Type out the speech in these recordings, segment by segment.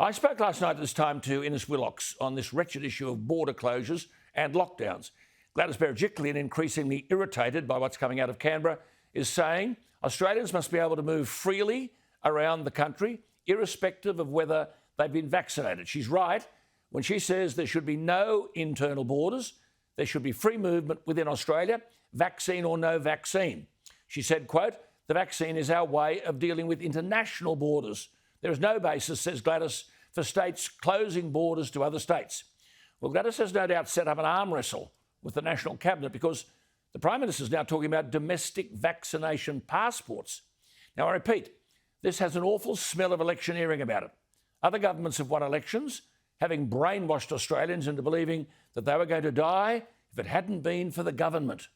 I spoke last night at this time to Innes Willox on this wretched issue of border closures and lockdowns. Gladys Berejiklian, increasingly irritated by what's coming out of Canberra, is saying Australians must be able to move freely around the country, irrespective of whether they've been vaccinated. She's right when she says there should be no internal borders. There should be free movement within Australia, vaccine or no vaccine. She said, quote, "The vaccine is our way of dealing with international borders. There is no basis," says Gladys, "for states closing borders to other states." Well, Gladys has no doubt set up an arm wrestle with the National Cabinet because the Prime Minister is now talking about domestic vaccination passports. Now, I repeat, this has an awful smell of electioneering about it. Other governments have won elections, having brainwashed Australians into believing that they were going to die if it hadn't been for the government.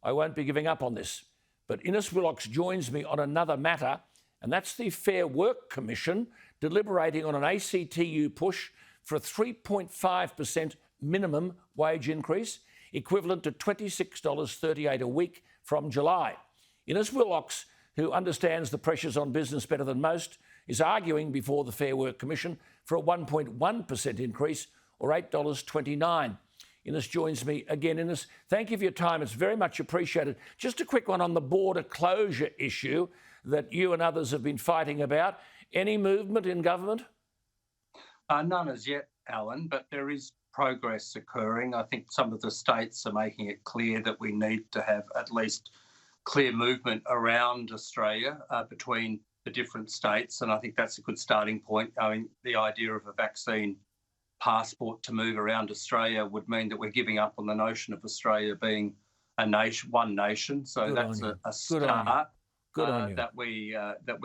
I won't be giving up on this. But Innes Willox joins me on another matter, and that's the Fair Work Commission deliberating on an ACTU push for a 3.5% minimum wage increase, equivalent to $26.38 a week from July. Innes Willox, who understands the pressures on business better than most, is arguing before the Fair Work Commission for a 1.1% increase or $8.29. Innes joins me again. Innes, thank you for your time. It's very much appreciated. Just a quick one on the border closure issue that you and others have been fighting about. Any movement in government? None as yet, Alan, but there is progress occurring. I think some of the states are making it clear that we need to have at least clear movement around Australia between the different states, and I think that's a good starting point. I mean, the idea of a vaccine passport to move around Australia would mean that we're giving up on the notion of Australia being a nation, one nation. So Good that's on a start. Good on you. That we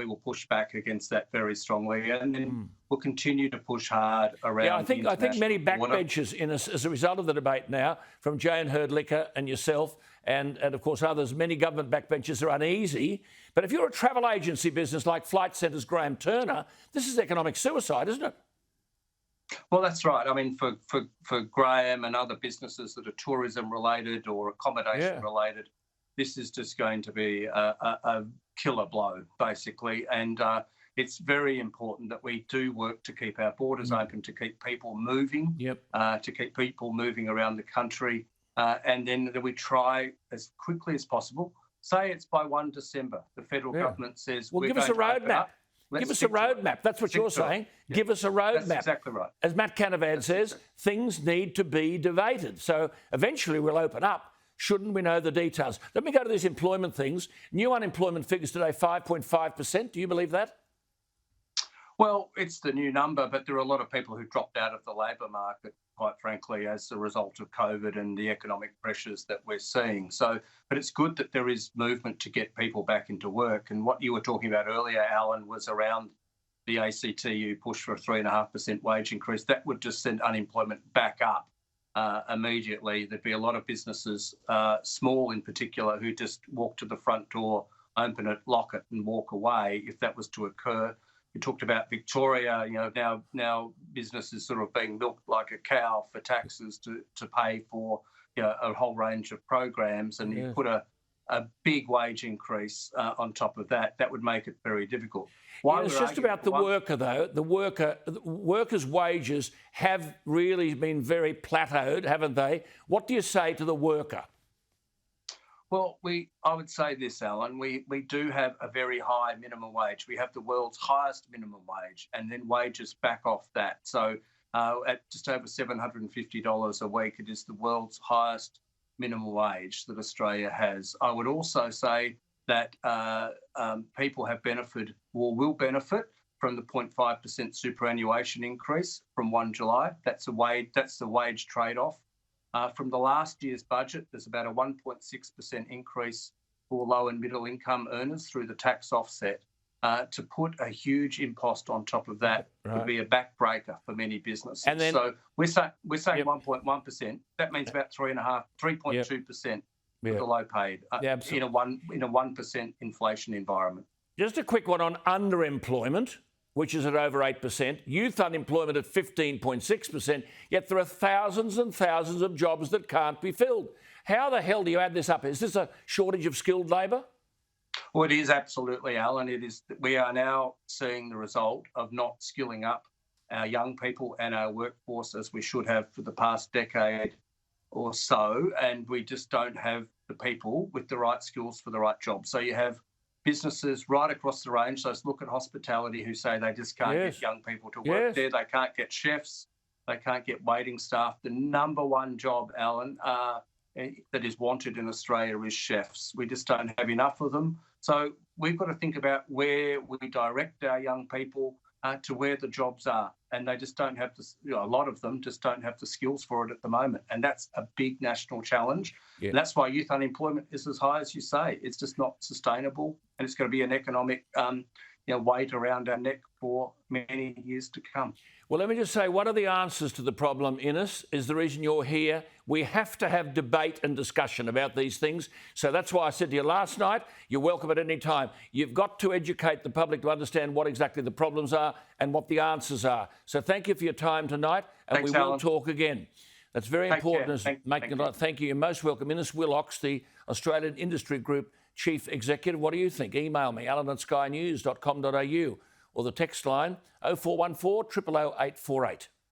will push back against that very strongly, and then we'll continue to push hard around. Yeah, I think many border. backbenchers as a result of the debate now, from Jane Herd-Licker and yourself, and of course others, many government backbenchers are uneasy. But if you're a travel agency business like Flight Centre's Graham Turner, this is economic suicide, isn't it? Well, that's right. I mean, for Graham and other businesses that are tourism related or accommodation related, this is just going to be a killer blow, basically. And it's very important that we do work to keep our borders open, to keep people moving, to keep people moving around the country. And then that we try as quickly as possible. Say it's by 1 December. The federal government says, well, give us a roadmap. Give us a roadmap. That's what you're saying. Give us a roadmap. That's exactly right. As Matt Canavan says, things need to be debated. So eventually we'll open up. Shouldn't we know the details? Let me go to these employment things. New unemployment figures today, 5.5%. Do you believe that? Well, it's the new number, but there are a lot of people who dropped out of the labour market, quite frankly, as a result of COVID and the economic pressures that we're seeing. So, but it's good that there is movement to get people back into work. And what you were talking about earlier, Alan, was around the ACTU push for a 3.5% wage increase. That would just send unemployment back up immediately. There'd be a lot of businesses, small in particular, who just walk to the front door, open it, lock it and walk away if that was to occur. You talked about Victoria, now business is sort of being milked like a cow for taxes to pay for a whole range of programs, and you put a big wage increase on top of that, that would make it very difficult. It's just about the worker, though. The workers' wages have really been very plateaued, haven't they? What do you say to the worker? Well, I would say this, Alan, we do have a very high minimum wage. We have the world's highest minimum wage, and then wages back off that. So at just over $750 a week, it is the world's highest minimum wage that Australia has. I would also say that people have benefited or will benefit from the 0.5% superannuation increase from 1 July. That's the wage trade-off. From the last year's budget, there's about a 1.6% increase for low and middle income earners through the tax offset. To put a huge impost on top of that would be a backbreaker for many businesses. And then, so we're saying 1.1%. That means about 3.2% for the low paid in a 1% inflation environment. Just a quick one on underemployment, which is at over 8%, youth unemployment at 15.6%, yet there are thousands and thousands of jobs that can't be filled. How the hell do you add this up? Is this a shortage of skilled labour? Well, it is absolutely, Alan. It is. We are now seeing the result of not skilling up our young people and our workforce as we should have for the past decade or so, and we just don't have the people with the right skills for the right job. So you have businesses right across the range. So let's look at hospitality who say they just can't get young people to work there. They can't get chefs. They can't get waiting staff. The number one job, Alan, that is wanted in Australia is chefs. We just don't have enough of them. So we've got to think about where we direct our young people to where the jobs are. And they just don't have a lot of them just don't have the skills for it at the moment. And that's a big national challenge. Yeah. And that's why youth unemployment is as high as you say. It's just not sustainable. And it's going to be an economic weight around our neck for many years to come. Well, let me just say, one of the answers to the problem, Innes, is the reason you're here. We have to have debate and discussion about these things. So that's why I said to you last night, you're welcome at any time. You've got to educate the public to understand what exactly the problems are and what the answers are. So thank you for your time tonight, and Thanks, we will Alan. talk again. That's very important. Thank you. You're most welcome. Innes Willox, the Australian Industry Group Chief Executive. What do you think? Email me, alan@skynews.com.au, or the text line 0414 000 848.